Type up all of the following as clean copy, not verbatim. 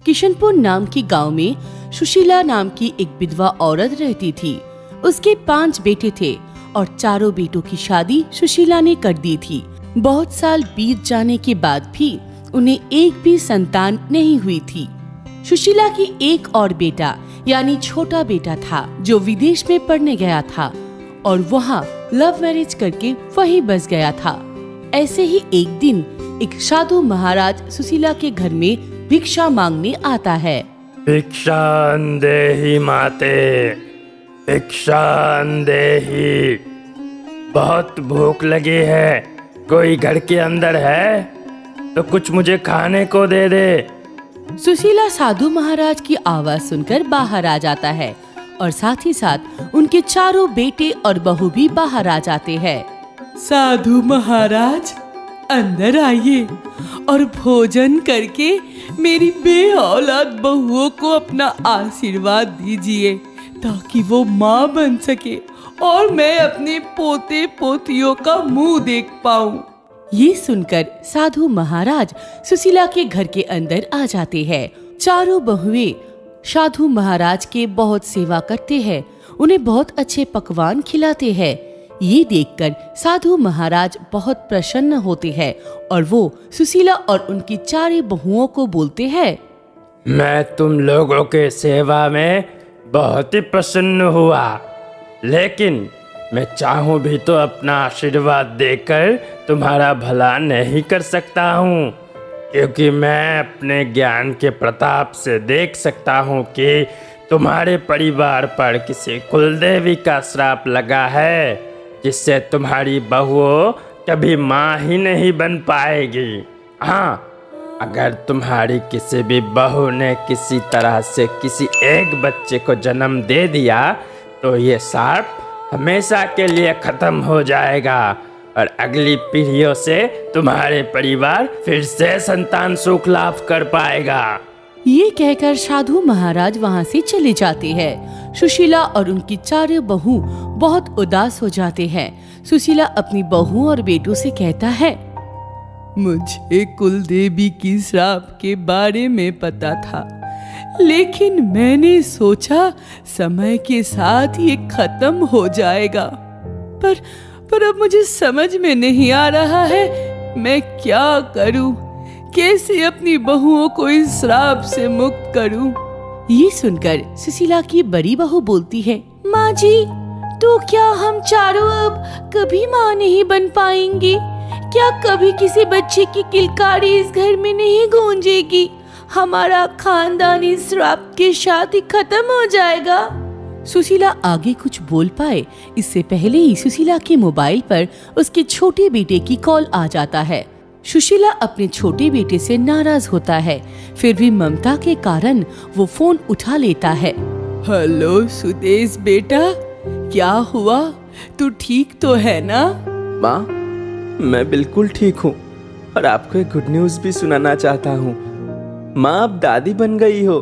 किशनपुर नाम के गांव में सुशीला नाम की एक विधवा औरत रहती थी। उसके 5 बेटे थे और चारों बेटों की शादी सुशीला ने कर दी थी। बहुत साल बीत जाने के बाद भी उन्हें एक भी संतान नहीं हुई थी। सुशीला की एक और बेटा यानी छोटा बेटा था जो विदेश में पढ़ने गया था और वहाँ लव मैरिज करके वहीं बस गया था। ऐसे ही एक दिन एक साधु महाराज सुशीला के घर में भिक्षा मांगने आता है। भिक्षां देहि माते, भिक्षां देहि। बहुत भूख लगी है, कोई घर के अंदर है तो कुछ मुझे खाने को दे दे। सुशीला साधु महाराज की आवाज सुनकर बाहर आ जाता है और साथ ही साथ उनके चारों बेटे और बहू भी बाहर आ जाते हैं। साधु महाराज अंदर आइए और भोजन करके मेरी बेऔलाद बहुओं को अपना आशीर्वाद दीजिए ताकि वो माँ बन सके और मैं अपने पोते पोतियों का मुंह देख पाऊं। ये सुनकर साधु महाराज सुशीला के घर के अंदर आ जाते हैं। चारों बहुएं साधु महाराज के बहुत सेवा करते हैं, उन्हें बहुत अच्छे पकवान खिलाते हैं। ये देखकर साधु महाराज बहुत प्रसन्न होते हैं और वो सुशीला और उनकी 4 बहुओं को बोलते हैं, मैं तुम लोगों के सेवा में बहुत ही प्रसन्न हुआ, लेकिन मैं चाहूँ भी तो अपना आशीर्वाद देकर तुम्हारा भला नहीं कर सकता हूँ, क्योंकि मैं अपने ज्ञान के प्रताप से देख सकता हूँ कि तुम्हारे परिवार पर किसी कुलदेवी का श्राप लगा है, जिससे तुम्हारी बहुओं कभी माँ ही नहीं बन पाएगी। हाँ, अगर तुम्हारी किसी भी बहू ने किसी तरह से किसी एक बच्चे को जन्म दे दिया तो ये श्राप हमेशा के लिए खत्म हो जाएगा और अगली पीढ़ियों से तुम्हारे परिवार फिर से संतान सुख लाभ कर पाएगा। ये कहकर साधु महाराज वहाँ से चले जाते हैं। सुशीला और उनकी 4 बहू बहुत उदास हो जाते हैं। सुशीला अपनी बहू और बेटों से कहता है, मुझे कुलदेवी की श्राप के बारे में पता था, लेकिन मैंने सोचा समय के साथ ये खत्म हो जाएगा। पर अब मुझे समझ में नहीं आ रहा है मैं क्या करूं, कैसे अपनी बहुओं को इस श्राप से मुक्त करूं। ये सुनकर सुशीला की बड़ी बहू बोलती है, माँ जी, तो क्या हम चारों अब कभी माँ नहीं बन पाएंगी? क्या कभी किसी बच्चे की किलकारी इस घर में नहीं गूंजेगी? हमारा खानदानी श्राप के साथ ही खत्म हो जाएगा। सुशीला आगे कुछ बोल पाए इससे पहले ही सुशीला के मोबाइल पर उसके छोटे बेटे की कॉल आ जाता है। सुशीला अपने छोटे बेटे से नाराज होता है, फिर भी ममता के कारण वो फोन उठा लेता है। हेलो सुदेश बेटा, क्या हुआ? तू ठीक तो है ना? माँ, मैं बिल्कुल ठीक हूँ और आपको एक गुड न्यूज़ भी सुनाना चाहता हूँ। माँ, आप दादी बन गई हो।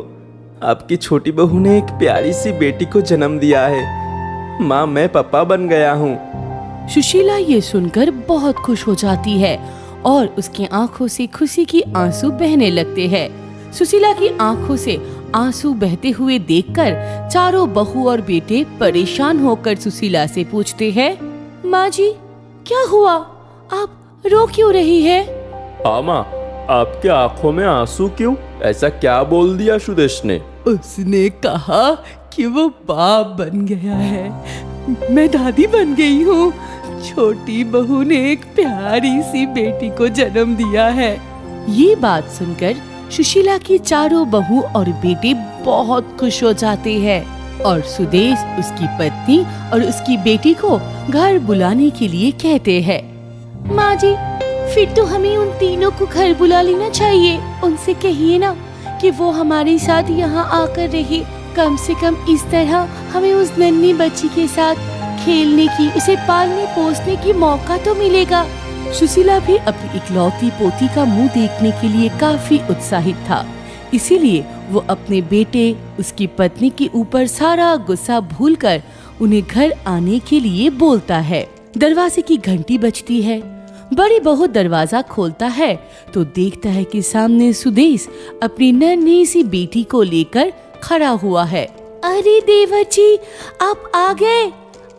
आपकी छोटी बहू ने एक प्यारी सी बेटी को जन्म दिया है। माँ, मैं पापा बन गया हूँ। सुशीला ये सुनकर बहुत खुश हो जाती है और उसकी आंखों से खुशी की आंसू बहने लगते हैं। सुशीला की आंखों से आंसू बहते हुए देखकर चारों बहू और बेटे परेशान होकर सुशीला से पूछते हैं, माँ जी, क्या हुआ? आप रो क्यों रही है? हाँ माँ, आपके आंखों में आंसू क्यों? ऐसा क्या बोल दिया सुदेश ने? उसने कहा कि वो बाप बन गया है, मैं दादी बन गई हूँ। छोटी बहू ने एक प्यारी सी बेटी को जन्म दिया है। ये बात सुनकर सुशीला की चारों बहू और बेटे बहुत खुश हो जाते हैं और सुदेश उसकी पत्नी और उसकी बेटी को घर बुलाने के लिए कहते हैं। माँ जी, फिर तो हमें उन तीनों को घर बुला लेना चाहिए। उनसे कहिए ना कि वो हमारे साथ यहाँ आकर रहे। कम से कम इस तरह हमें उस नन्ही बच्ची के साथ खेलने की, उसे पालने पोसने की मौका तो मिलेगा। सुशीला भी अपनी इकलौती पोती का मुंह देखने के लिए काफी उत्साहित था, इसीलिए वो अपने बेटे, उसकी पत्नी के ऊपर सारा गुस्सा भूलकर उन्हें घर आने के लिए बोलता है। दरवाजे की घंटी बजती है। बड़ी बहू दरवाजा खोलता है तो देखता है कि सामने सुदेश अपनी नन्ही सी बेटी को लेकर खड़ा हुआ है। अरे देवर जी, आप आ गए,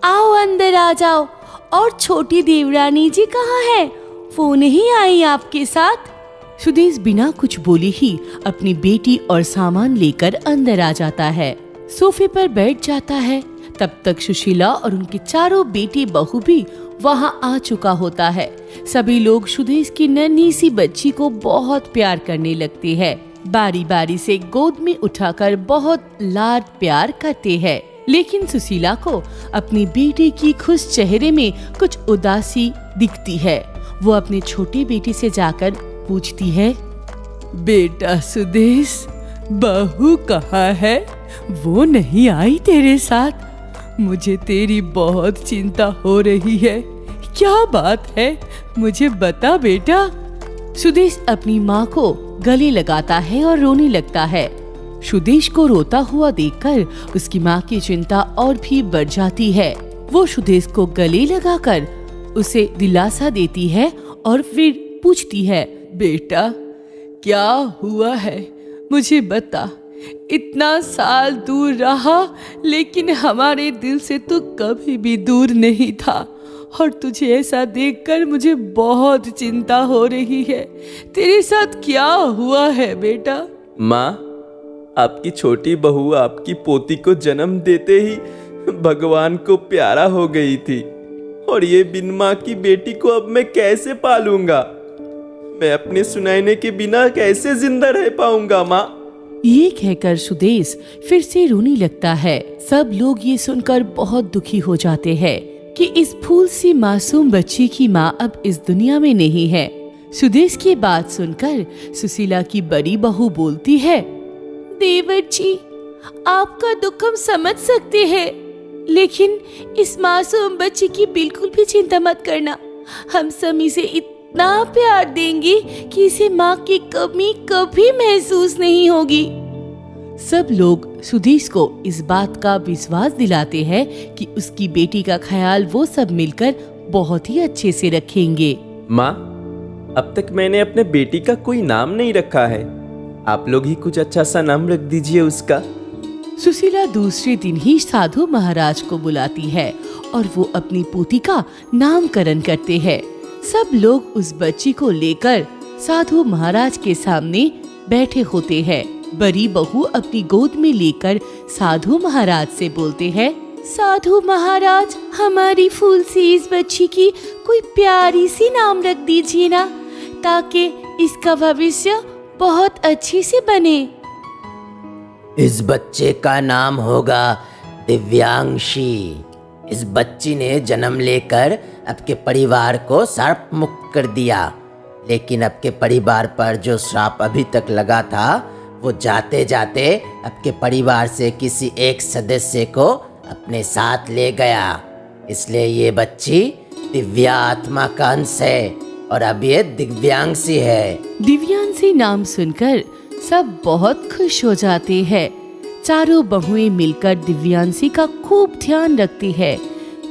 आओ अंदर आ जाओ। और छोटी देवरानी जी कहाँ है? वो नहीं आई आपके साथ? सुदेश बिना कुछ बोले ही अपनी बेटी और सामान लेकर अंदर आ जाता है, सोफे पर बैठ जाता है। तब तक सुशीला और उनके चारों बेटी बहू भी वहां आ चुका होता है। सभी लोग सुदेश की नन्ही सी बच्ची को बहुत प्यार करने लगते हैं, बारी बारी से गोद में उठाकर बहुत लाड प्यार करते हैं। लेकिन सुशीला को अपनी बेटी की खुश चेहरे में कुछ उदासी दिखती है। वो अपने छोटे बेटे से जाकर पूछती है, बेटा सुदेश, बहू कहाँ है? वो नहीं आई तेरे साथ? मुझे तेरी बहुत चिंता हो रही है। क्या बात है, मुझे बता बेटा। सुदेश अपनी माँ को गले लगाता है और रोने लगता है। सुदेश को रोता हुआ देखकर उसकी माँ की चिंता और भी बढ़ जाती है। वो सुदेश को गले लगाकर उसे दिलासा देती है और फिर पूछती है, बेटा क्या हुआ है, मुझे बता। इतना साल दूर रहा लेकिन हमारे दिल से तू कभी भी दूर नहीं था, और तुझे ऐसा देखकर मुझे बहुत चिंता हो रही है। तेरे साथ क्या हुआ है बेटा? माँ, आपकी छोटी बहू आपकी पोती को जन्म देते ही भगवान को प्यारा हो गई थी, और ये बिन माँ की बेटी को अब मैं कैसे पालूंगा? मैं अपने सुनैने के बिना कैसे जिंदा रह पाऊंगा माँ? ये कहकर सुदेश फिर से रोने लगता है। सब लोग ये सुनकर बहुत दुखी हो जाते हैं कि इस फूल सी मासूम बच्ची की माँ अब इस दुनिया में नहीं है। सुदेश की बात सुनकर सुशीला की बड़ी बहू बोलती है, देवर जी, आपका दुख हम समझ सकते हैं, लेकिन इस मासूम बच्ची की बिल्कुल भी चिंता मत करना। हम सब इसे इतना प्यार देंगे कि इसे माँ की कमी कभी महसूस नहीं होगी। सब लोग सुदेश को इस बात का विश्वास दिलाते हैं कि उसकी बेटी का ख्याल वो सब मिलकर बहुत ही अच्छे से रखेंगे। माँ, अब तक मैंने अपने बेटी का कोई नाम नहीं रखा है, आप लोग ही कुछ अच्छा सा नाम रख दीजिए उसका। सुशीला दूसरे दिन ही साधु महाराज को बुलाती है और वो अपनी पोती का नामकरण करते हैं। सब लोग उस बच्ची को लेकर साधु महाराज के सामने बैठे होते हैं। बड़ी बहू अपनी गोद में लेकर साधु महाराज से बोलते हैं, साधु महाराज, हमारी फूल सी इस बच्ची की कोई प्यारी सी नाम रख दीजिए ना, ताकि इसका भविष्य बहुत अच्छी से बने। इस बच्चे का नाम होगा दिव्यांशी। इस बच्ची ने जन्म लेकर आपके परिवार को श्राप मुक्त कर दिया, लेकिन आपके परिवार पर जो श्राप अभी तक लगा था वो जाते जाते आपके परिवार से किसी एक सदस्य को अपने साथ ले गया। इसलिए ये बच्ची दिव्यात्मा का अंश है और अब ये दिव्यांशी है। दिव्यांशी नाम सुनकर सब बहुत खुश हो जाते हैं। चारों बहुएं मिलकर दिव्यांशी का खूब ध्यान रखती है,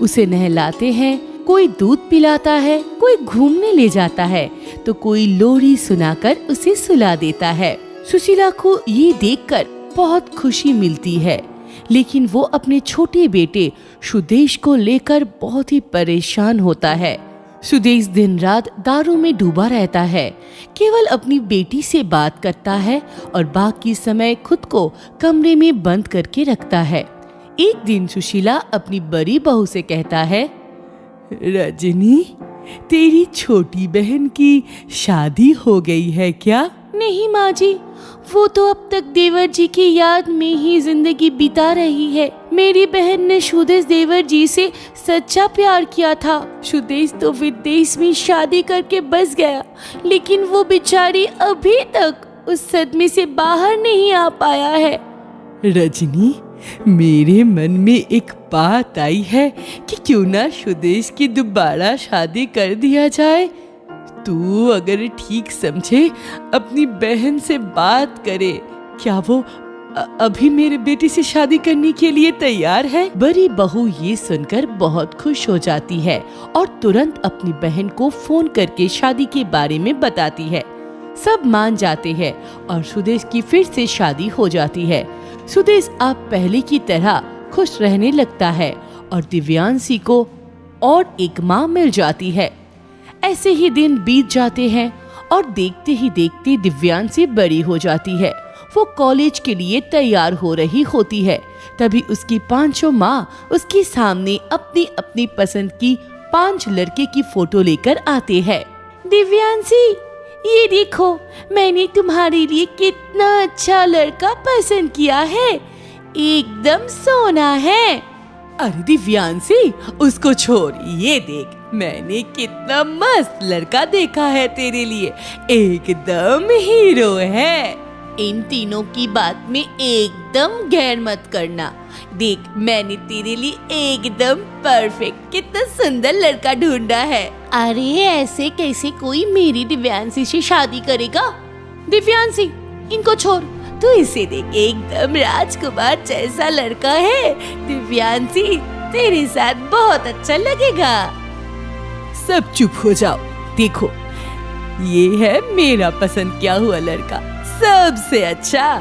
उसे नहलाते हैं, कोई दूध पिलाता है, कोई घूमने ले जाता है तो कोई लोरी सुनाकर उसे सुला देता है। सुशीला को ये देखकर बहुत खुशी मिलती है, लेकिन वो अपने छोटे बेटे सुदेश को लेकर बहुत ही परेशान होता है। सुदेश दिन रात दारू में डूबा रहता है, केवल अपनी बेटी से बात करता है और बाकी समय खुद को कमरे में बंद करके रखता है। एक दिन सुशीला अपनी बड़ी बहू से कहता है, रजनी, तेरी छोटी बहन की शादी हो गई है क्या? नहीं माँ जी, वो तो अब तक देवर जी की याद में ही जिंदगी बिता रही है। मेरी बहन ने सुदेश देवर जी से सच्चा प्यार किया था। सुदेश तो विदेश में शादी करके बस गया, लेकिन वो बेचारी अभी तक उस सदमे से बाहर नहीं आ पाया है। रजनी, मेरे मन में एक बात आई है कि क्यों ना सुदेश की दोबारा शादी कर दिया जाए। तू अगर ठीक समझे अपनी बहन से बात करे, क्या वो अभी मेरे बेटे से शादी करने के लिए तैयार है। बड़ी बहू ये सुनकर बहुत खुश हो जाती है और तुरंत अपनी बहन को फोन करके शादी के बारे में बताती है। सब मान जाते हैं और सुदेश की फिर से शादी हो जाती है। सुदेश अब पहले की तरह खुश रहने लगता है और दिव्यांशी को और एक माँ मिल जाती है। ऐसे ही दिन बीत जाते हैं और देखते ही देखते दिव्यांशी बड़ी हो जाती है। वो कॉलेज के लिए तैयार हो रही होती है। तभी उसकी पांचों माँ उसके सामने अपनी अपनी पसंद की 5 लड़के की फोटो लेकर आते हैं। दिव्यांशी, ये देखो, मैंने तुम्हारे लिए कितना अच्छा लड़का पसंद किया है, एकदम सोना है। अरे दिव्यांशी, उसको छोड़, ये देख, मैंने कितना मस्त लड़का देखा है तेरे लिए, एकदम हीरो है। इन तीनों की बात में एकदम गैर मत करना। देख, मैंने तेरे लिए एकदम परफेक्ट कितना सुंदर लड़का ढूंढा है। अरे ऐसे कैसे कोई मेरी दिव्यांशी से शादी करेगा? दिव्यांशी, इनको छोड़, तू इसे देख, एकदम राजकुमार जैसा लड़का है। दिव्यांशी, तेरे साथ बहुत अच्छा लगेगा। सब चुप हो जाओ। देखो, ये है मेरा पसंद किया हुआ लड़का, सबसे अच्छा।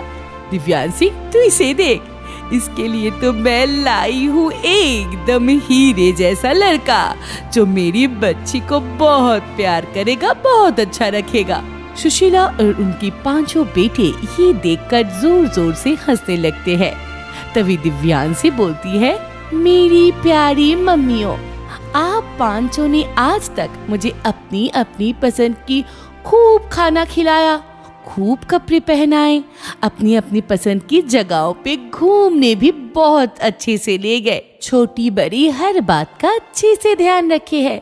दिव्यांशी, तू इसे देख, इसके लिए तो मैं लाई हूँ एकदम हीरे जैसा लड़का, जो मेरी बच्ची को बहुत प्यार करेगा, बहुत अच्छा रखेगा। सुशीला और उनकी 5 बेटे ये देखकर जोर जोर से हंसने लगते हैं। तभी दिव्यांशी बोलती है, मेरी प्यारी मम्मियों, आप 5 ने आज तक मुझे अपनी अपनी पसंद की खूब खाना खिलाया, खूब कपड़े पहनाए, अपनी अपनी पसंद की जगहों पे घूमने भी बहुत अच्छे से ले गए, छोटी बड़ी हर बात का अच्छे से ध्यान रखे है।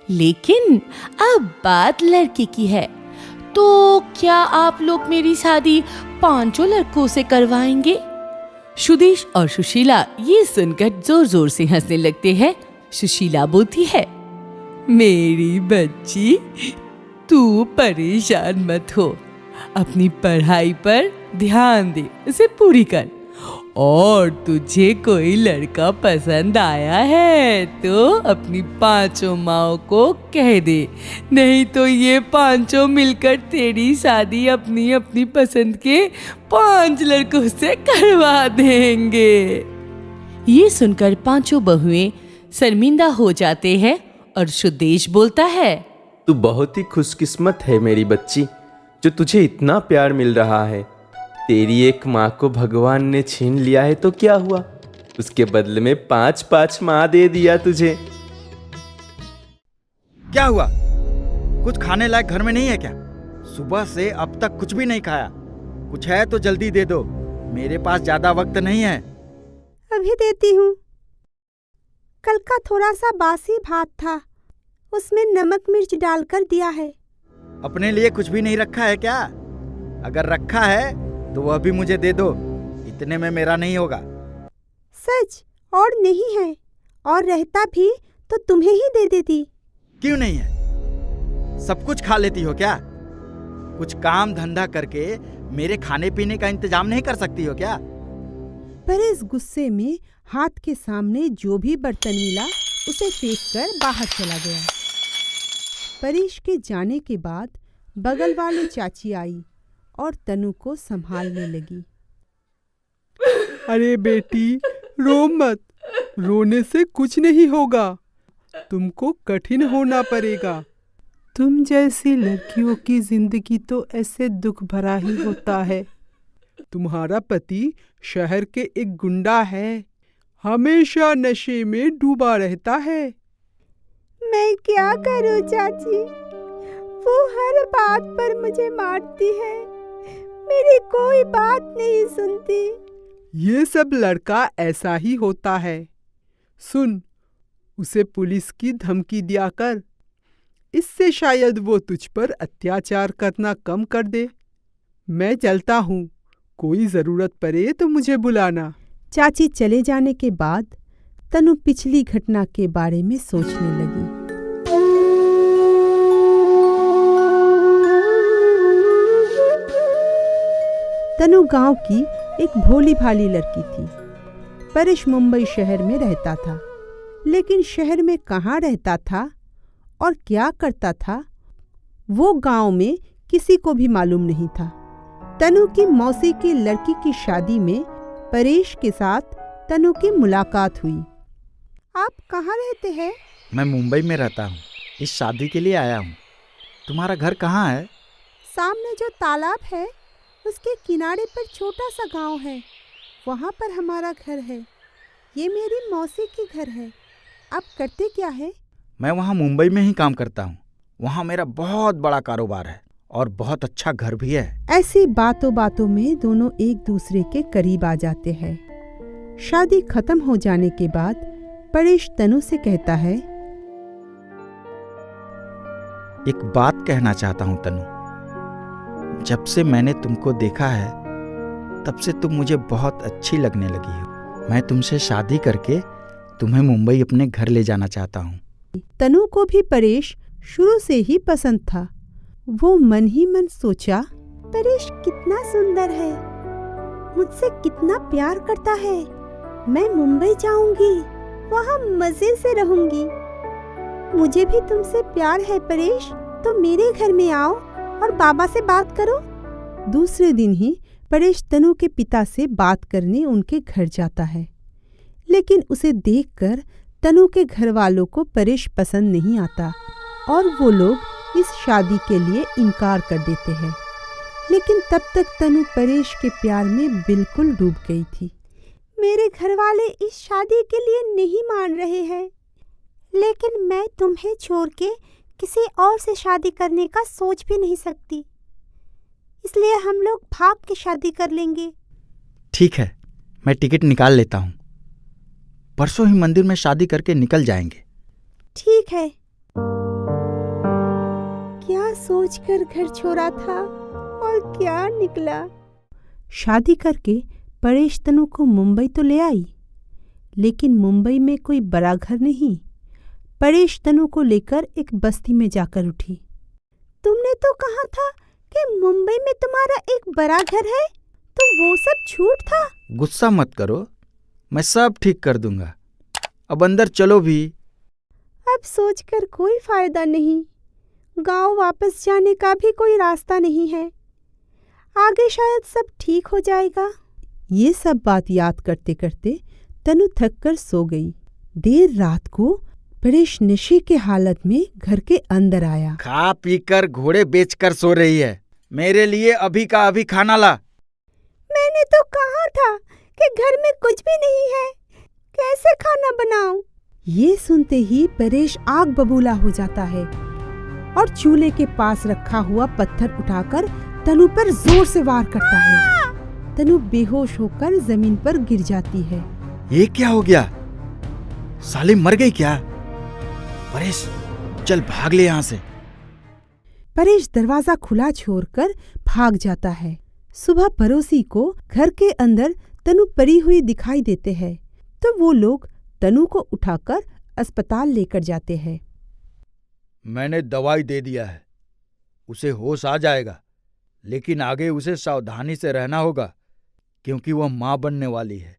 लेकिन अब बात लड़के की है, तो क्या आप लोग मेरी शादी 5 लड़कों से करवाएंगे? सुदेश और सुशीला ये सुनकर जोर जोर से हंसने लगते हैं। सुशीला बोलती है, मेरी बच्ची, तू परेशान मत हो, अपनी पढ़ाई पर ध्यान दे, उसे पूरी कर। और तुझे कोई लड़का पसंद आया है तो अपनी 5 माँओं को कह दे, नहीं तो ये 5 मिलकर तेरी शादी अपनी अपनी पसंद के 5 लड़कों से करवा देंगे। ये सुनकर 5 बहुएं शर्मिंदा हो जाते हैं और सुदेश बोलता है, तू बहुत ही खुशकिस्मत है मेरी बच्ची, जो तुझे इतना प्यार मिल रहा है। तेरी एक माँ को भगवान ने छीन लिया है तो क्या हुआ, उसके बदले में 5 माँ दे दिया तुझे। क्या हुआ? कुछ खाने लायक घर में नहीं है क्या? सुबह से अब तक कुछ भी नहीं खाया। कुछ है तो जल्दी दे दो, मेरे पास ज्यादा वक्त नहीं है। अभी देती हूँ। कल का थोड़ा सा बासी भात था, उसमें नमक मिर्च डालकर दिया है। अपने लिए कुछ भी नहीं रखा है क्या? अगर रखा है तो वह भी मुझे दे दो, इतने में मेरा नहीं होगा। सच? और नहीं है, और रहता भी तो तुम्हें ही दे देती। क्यों नहीं है? सब कुछ खा लेती हो क्या? कुछ काम धंधा करके मेरे खाने पीने का इंतजाम नहीं कर सकती हो क्या? परेश गुस्से में हाथ के सामने जो भी बर्तन मिला उसे फेंक कर बाहर चला गया। परेश के जाने के बाद बगल वाली चाची आई और तनु को संभालने लगी। अरे बेटी, रो मत, रोने से कुछ नहीं होगा, तुमको कठिन होना पड़ेगा। तुम जैसी लड़कियों की जिंदगी तो ऐसे दुख भरा ही होता है। तुम्हारा पति शहर के एक गुंडा है, हमेशा नशे में डूबा रहता है। मैं क्या करूं चाची, वो हर बात पर मुझे मारती है, मेरी कोई बात नहीं सुनती। ये सब लड़का ऐसा ही होता है। सुन, उसे पुलिस की धमकी दिया कर, इससे शायद वो तुझ पर अत्याचार करना कम कर दे। मैं चलता हूँ, कोई जरूरत पड़े तो मुझे बुलाना। चाची चले जाने के बाद तनु पिछली घटना के बारे में सोचने लगी। तनु गांव की एक भोली भाली लड़की थी। परेश मुंबई शहर में रहता था, लेकिन शहर में कहाँ रहता था और क्या करता था वो गांव में किसी को भी मालूम नहीं था। तनु की मौसी की लड़की की शादी में परेश के साथ तनु की मुलाकात हुई। आप कहाँ रहते हैं? मैं मुंबई में रहता हूँ, इस शादी के लिए आया हूँ। तुम्हारा घर कहाँ है? सामने जो तालाब है उसके किनारे पर छोटा सा गांव है, वहाँ पर हमारा घर है। ये मेरी मौसी की घर है। आप करते क्या है? मैं वहाँ मुंबई में ही काम करता हूँ। वहाँ मेरा बहुत बड़ा कारोबार है और बहुत अच्छा घर भी है। ऐसी बातों बातों में दोनों एक दूसरे के करीब आ जाते हैं। शादी खत्म हो जाने के बाद परेश तनु से कहता है, एक बात कहना चाहता हूँ तनु। जब से मैंने तुमको देखा है तब से तुम मुझे बहुत अच्छी लगने लगी हो। मैं तुमसे शादी करके तुम्हें मुंबई अपने घर ले जाना चाहता हूँ। तनु को भी परेश शुरू से ही पसंद था। वो मन ही मन सोचा, परेश कितना सुंदर है, मुझसे कितना प्यार करता है। मैं मुंबई जाऊंगी, वहाँ मजे से रहूंगी। मुझे भी तुमसे प्यार है परेश, तो मेरे घर में आओ और बाबा से बात करो। दूसरे दिन ही परेश तनु के पिता से बात करने उनके घर जाता है, लेकिन उसे देखकर तनु के घर वालों को परेश पसंद नहीं आता और वो लोग इस शादी के लिए इनकार कर देते हैं। लेकिन तब तक तनु परेश के प्यार में बिल्कुल डूब गई थी। मेरे घर वाले इस शादी के लिए नहीं मान रहे हैं, लेकिन मैं तुम्हें छोड़ के किसी और से शादी करने का सोच भी नहीं सकती, इसलिए हम लोग भाग के शादी कर लेंगे। ठीक है, मैं टिकट निकाल लेता हूँ। परसों ही मंदिर में शादी करके निकल जाएंगे। ठीक है। क्या सोचकर घर छोड़ा था और क्या निकला। शादी करके परेश तनु को मुंबई तो ले आई, लेकिन मुंबई में कोई बड़ा घर नहीं। परेश तनु को लेकर एक बस्ती में जाकर उठी। तुमने तो कहा था कि मुंबई में तुम्हारा एक बड़ा घर है, तो वो सब झूठ था। गुस्सा मत करो, मैं सब ठीक कर दूंगा। अब अंदर चलो भी। अब सोचकर कोई फायदा नहीं, गांव वापस जाने का भी कोई रास्ता नहीं है। आगे शायद सब ठीक हो जाएगा। ये सब बात याद करते करते तनु थक कर सो गई। देर रात को परेश नशे के हालत में घर के अंदर आया। खा पी कर घोड़े बेच कर सो रही है। मेरे लिए अभी का अभी खाना ला। मैंने तो कहा था कि घर में कुछ भी नहीं है, कैसे खाना बनाऊं? ये सुनते ही परेश आग बबूला हो जाता है और चूल्हे के पास रखा हुआ पत्थर उठाकर तनु पर जोर से वार करता है। तनु बेहोश होकर जमीन पर गिर जाती है। ये क्या हो गया? साली मर गई क्या? परेश चल भाग ले यहाँ से। परेश दरवाजा खुला छोड़कर भाग जाता है। सुबह पड़ोसी को घर के अंदर तनु पड़ी हुई दिखाई देते हैं, तो वो लोग तनु को उठाकर अस्पताल लेकर जाते हैं। मैंने दवाई दे दिया है, उसे होश आ जाएगा, लेकिन आगे उसे सावधानी से रहना होगा क्योंकि वह मां बनने वाली है।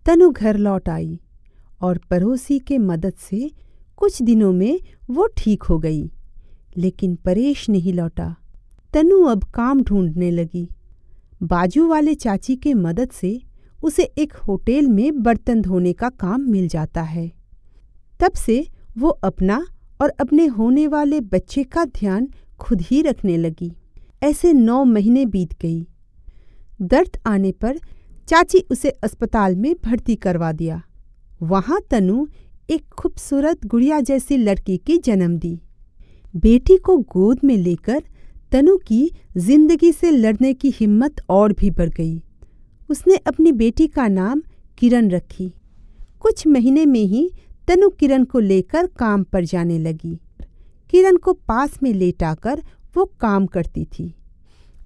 तनु घर लौट आई और पड़ोसी के मदद से कुछ दिनों में वो ठीक हो गई, लेकिन परेश नहीं लौटा। तनु अब काम ढूंढने लगी। बाजू वाले चाची के मदद से उसे एक होटल में बर्तन धोने का काम मिल जाता है। तब से वो अपना और अपने होने वाले बच्चे का ध्यान खुद ही रखने लगी। ऐसे 9 महीने बीत गई। दर्द आने पर चाची उसे अस्पताल में भर्ती करवा दिया। वहाँ तनु एक खूबसूरत गुड़िया जैसी लड़की की जन्म दी। बेटी को गोद में लेकर तनु की जिंदगी से लड़ने की हिम्मत और भी बढ़ गई। उसने अपनी बेटी का नाम किरण रखी। कुछ महीने में ही तनु किरण को लेकर काम पर जाने लगी। किरण को पास में लेटाकर वो काम करती थी।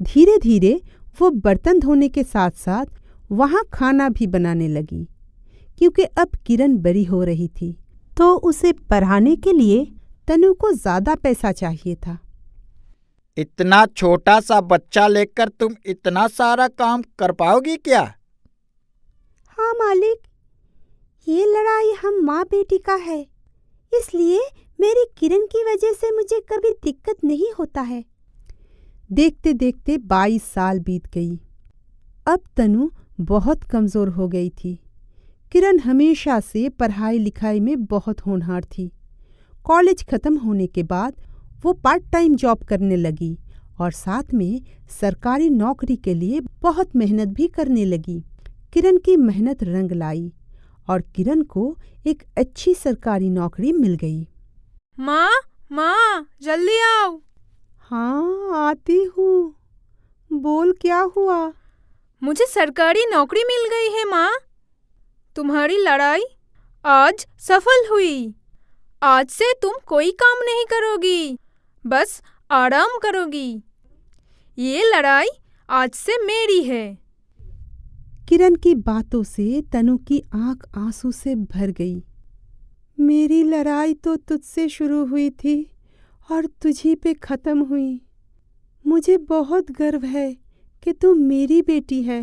धीरे धीरे वो बर्तन धोने के साथ साथ वहाँ खाना भी बनाने लगी, क्योंकि अब किरण बड़ी हो रही थी, तो उसे पढ़ाने के लिए तनु को ज़्यादा पैसा चाहिए था। इतना छोटा सा बच्चा लेकर तुम इतना सारा काम कर पाओगी क्या? हाँ मालिक, ये लड़ाई हम माँ बेटी का है, इसलिए मेरी किरण की वजह से मुझे कभी दिक्कत नहीं होता है। देखते देखते 22 साल बीत गई। अब तनु बहुत कमज़ोर हो गई थी। किरण हमेशा से पढ़ाई लिखाई में बहुत होनहार थी। कॉलेज ख़त्म होने के बाद वो पार्ट टाइम जॉब करने लगी और साथ में सरकारी नौकरी के लिए बहुत मेहनत भी करने लगी। किरण की मेहनत रंग लाई और किरण को एक अच्छी सरकारी नौकरी मिल गई। माँ, माँ, जल्दी आओ। हाँ, आती हूँ। बोल, क्या हुआ? मुझे सरकारी नौकरी मिल गई है माँ। तुम्हारी लड़ाई आज सफल हुई। आज से तुम कोई काम नहीं करोगी, बस आराम करोगी। ये लड़ाई आज से मेरी है। किरण की बातों से तनु की आंख आंसू से भर गई। मेरी लड़ाई तो तुझसे शुरू हुई थी और तुझी पे खत्म हुई। मुझे बहुत गर्व है कि तू मेरी बेटी है।